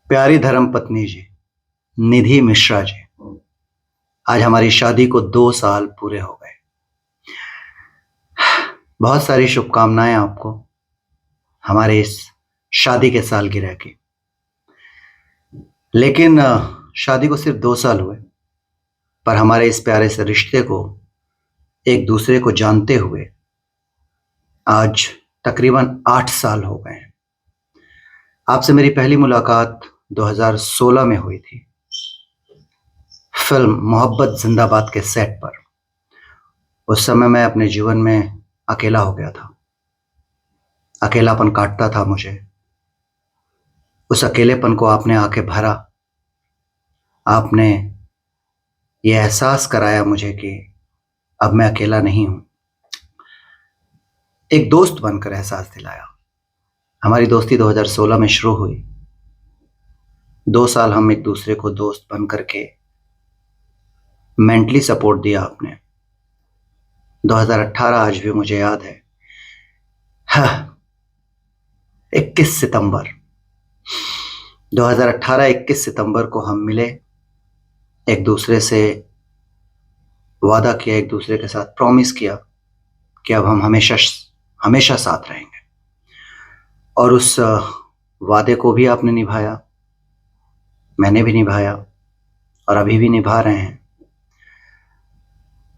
प्यारी धर्मपत्नी जी, निधि मिश्रा जी, आज हमारी शादी को 2 साल पूरे हो गए। बहुत सारी शुभकामनाएं आपको हमारे इस शादी के सालगिरह की। लेकिन शादी को सिर्फ 2 साल हुए, पर हमारे इस प्यारे से रिश्ते को एक दूसरे को जानते हुए आज तकरीबन 8 साल हो गए हैं। आपसे मेरी पहली मुलाकात 2016 में हुई थी, फिल्म मोहब्बत जिंदाबाद के सेट पर। उस समय मैं अपने जीवन में अकेला हो गया था, अकेलापन काटता था मुझे। उस अकेलेपन को आपने आके भरा, आपने ये एहसास कराया मुझे कि अब मैं अकेला नहीं हूं। एक दोस्त बनकर एहसास दिलाया। हमारी दोस्ती 2016 में शुरू हुई। 2 साल हम एक दूसरे को दोस्त बन करके मेंटली सपोर्ट दिया आपने। 2018 आज भी मुझे याद है। हाँ, 21 सितंबर 2018 21 सितंबर को हम मिले, एक दूसरे से वादा किया, एक दूसरे के साथ प्रॉमिस किया कि अब हम हमेशा हमेशा साथ रहेंगे। और उस वादे को भी आपने निभाया, मैंने भी निभाया और अभी भी निभा रहे हैं।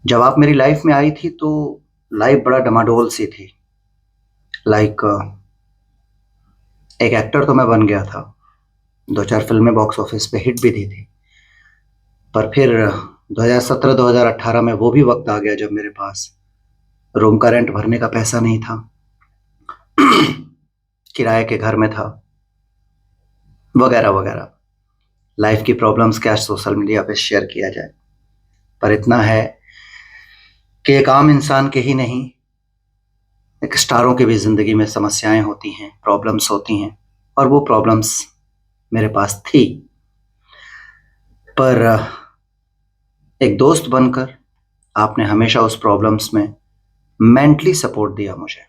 जब आप मेरी लाइफ में आई थी तो लाइफ बड़ा डमाडोल सी थी। लाइक एक एक्टर तो मैं बन गया था, 2-4 फिल्में बॉक्स ऑफिस पे हिट भी दी थी, पर फिर 2017-2018 में वो भी वक्त आ गया जब मेरे पास रूम का रेंट भरने का पैसा नहीं था, किराए के घर में था, वगैरह वगैरह। लाइफ की प्रॉब्लम्स क्या सोशल मीडिया पे शेयर किया जाए, पर इतना है कि एक आम इंसान के ही नहीं, एक स्टारों की भी जिंदगी में समस्याएं होती हैं, प्रॉब्लम्स होती हैं, और वो प्रॉब्लम्स मेरे पास थी। पर एक दोस्त बनकर आपने हमेशा उस प्रॉब्लम्स में मेंटली सपोर्ट दिया मुझे।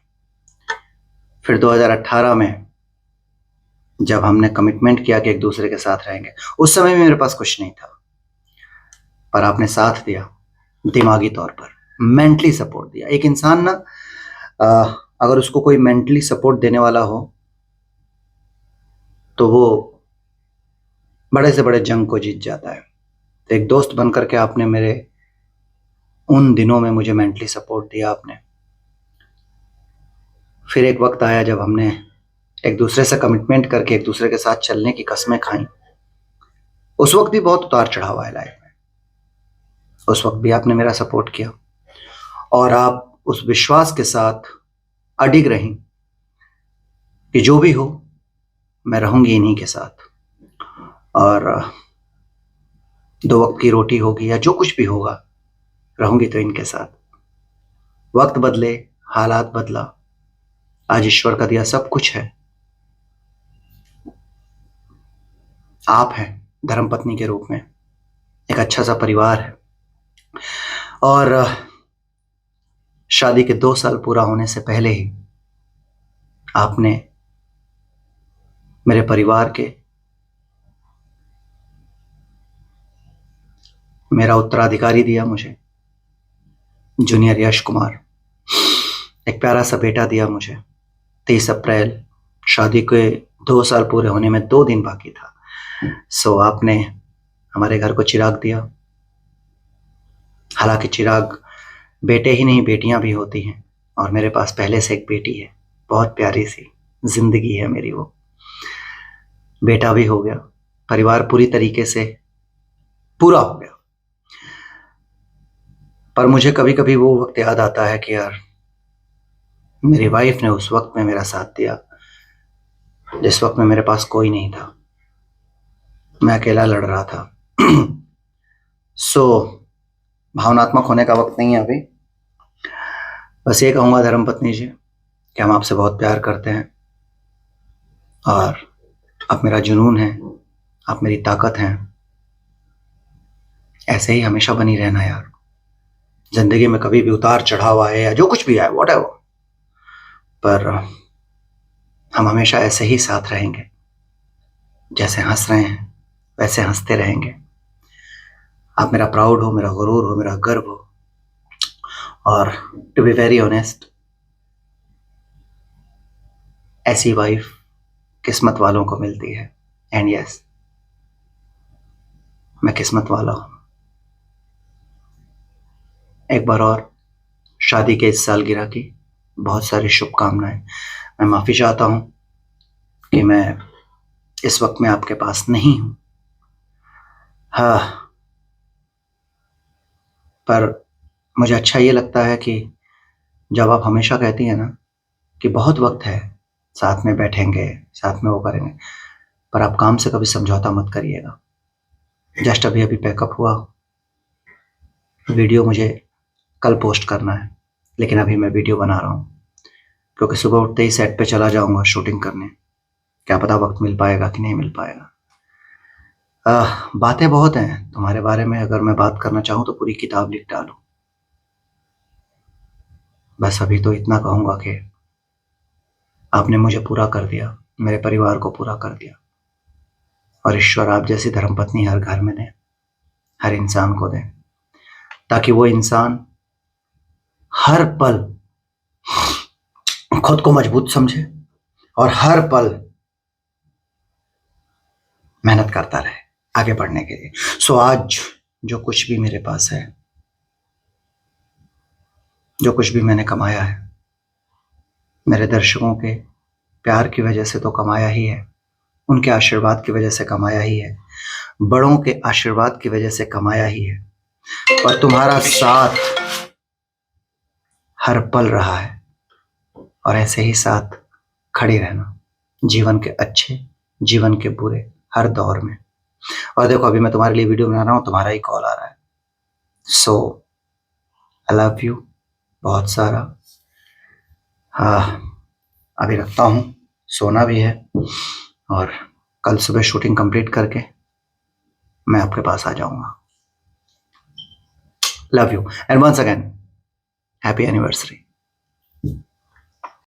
फिर 2018 में जब हमने कमिटमेंट किया कि एक दूसरे के साथ रहेंगे, उस समय भी मेरे पास कुछ नहीं था, पर आपने साथ दिया, दिमागी तौर पर मेंटली सपोर्ट दिया। एक इंसान ना, अगर उसको कोई मेंटली सपोर्ट देने वाला हो तो वो बड़े से बड़े जंग को जीत जाता है। तो एक दोस्त बनकर के आपने मेरे उन दिनों में मुझे मेंटली सपोर्ट दिया आपने। फिर एक वक्त आया जब हमने एक दूसरे से कमिटमेंट करके एक दूसरे के साथ चलने की कस्में खाई। उस वक्त भी बहुत उतार चढ़ाव आया लाइफ में, उस वक्त भी आपने मेरा सपोर्ट किया और आप उस विश्वास के साथ अडिग रही कि जो भी हो मैं रहूंगी इन्हीं के साथ, और 2 वक्त की रोटी होगी या जो कुछ भी होगा, रहूंगी तो इनके साथ। वक्त बदले, हालात बदला, आज ईश्वर का दिया सब कुछ है। आप हैं धर्मपत्नी के रूप में, एक अच्छा सा परिवार है, और शादी के 2 साल पूरा होने से पहले ही आपने मेरे परिवार के मेरा उत्तराधिकारी दिया मुझे, जूनियर यश कुमार। एक प्यारा सा बेटा दिया मुझे। 30 अप्रैल शादी के 2 साल पूरे होने में 2 दिन बाकी था। सो आपने हमारे घर को चिराग दिया। हालांकि चिराग बेटे ही नहीं, बेटियां भी होती हैं, और मेरे पास पहले से एक बेटी है, बहुत प्यारी सी जिंदगी है मेरी वो। बेटा भी हो गया, परिवार पूरी तरीके से पूरा हो गया। पर मुझे कभी कभी वो वक्त याद आता है कि यार, मेरी वाइफ ने उस वक्त में मेरा साथ दिया जिस वक्त में मेरे पास कोई नहीं था, मैं अकेला लड़ रहा था। सो भावनात्मक होने का वक्त नहीं है अभी। बस ये कहूंगा धर्मपत्नी जी कि हम आपसे बहुत प्यार करते हैं, और आप मेरा जुनून है, आप मेरी ताकत हैं। ऐसे ही हमेशा बनी रहना यार। जिंदगी में कभी भी उतार चढ़ाव आए या जो कुछ भी आए, व्हाटएवर, पर हम हमेशा ऐसे ही साथ रहेंगे। जैसे हंस रहे हैं वैसे हंसते रहेंगे। आप मेरा प्राउड हो, मेरा गुरूर हो, मेरा गर्व हो। और टू बी वेरी ऑनेस्ट, ऐसी वाइफ किस्मत वालों को मिलती है। एंड यस, मैं किस्मत वाला हूं। एक बार और शादी के इस सालगिरह की बहुत सारी शुभकामनाएं। मैं माफी चाहता हूं कि मैं इस वक्त में आपके पास नहीं हूं। हाँ, पर मुझे अच्छा ये लगता है कि जब आप हमेशा कहती हैं ना कि बहुत वक्त है, साथ में बैठेंगे, साथ में वो करेंगे, पर आप काम से कभी समझौता मत करिएगा। जस्ट अभी अभी पैकअप हुआ, वीडियो मुझे कल पोस्ट करना है, लेकिन अभी मैं वीडियो बना रहा हूँ क्योंकि सुबह उठते ही सेट पे चला जाऊंगा शूटिंग करने। क्या पता वक्त मिल पाएगा कि नहीं मिल पाएगा। बातें बहुत हैं तुम्हारे बारे में, अगर मैं बात करना चाहूँ तो पूरी किताब लिख डालूं। बस अभी तो इतना कहूंगा कि आपने मुझे पूरा कर दिया, मेरे परिवार को पूरा कर दिया, और ईश्वर आप जैसी धर्मपत्नी हर घर में दे, हर इंसान को दे, ताकि वो इंसान हर पल खुद को मजबूत समझे और हर पल मेहनत करता रहे आगे बढ़ने के लिए। सो आज जो कुछ भी मेरे पास है, जो कुछ भी मैंने कमाया है, मेरे दर्शकों के प्यार की वजह से तो कमाया ही है, उनके आशीर्वाद की वजह से कमाया ही है, बड़ों के आशीर्वाद की वजह से कमाया ही है, और तुम्हारा साथ हर पल रहा है, और ऐसे ही साथ खड़े रहना जीवन के अच्छे, जीवन के बुरे, हर दौर में। और देखो अभी मैं तुम्हारे लिए वीडियो बना रहा हूँ, तुम्हारा ही कॉल आ रहा है। सो आई लव यू बहुत सारा। हाँ, अभी रखता हूँ, सोना भी है, और कल सुबह शूटिंग कंप्लीट करके मैं आपके पास आ जाऊंगा। Love you and once again happy anniversary.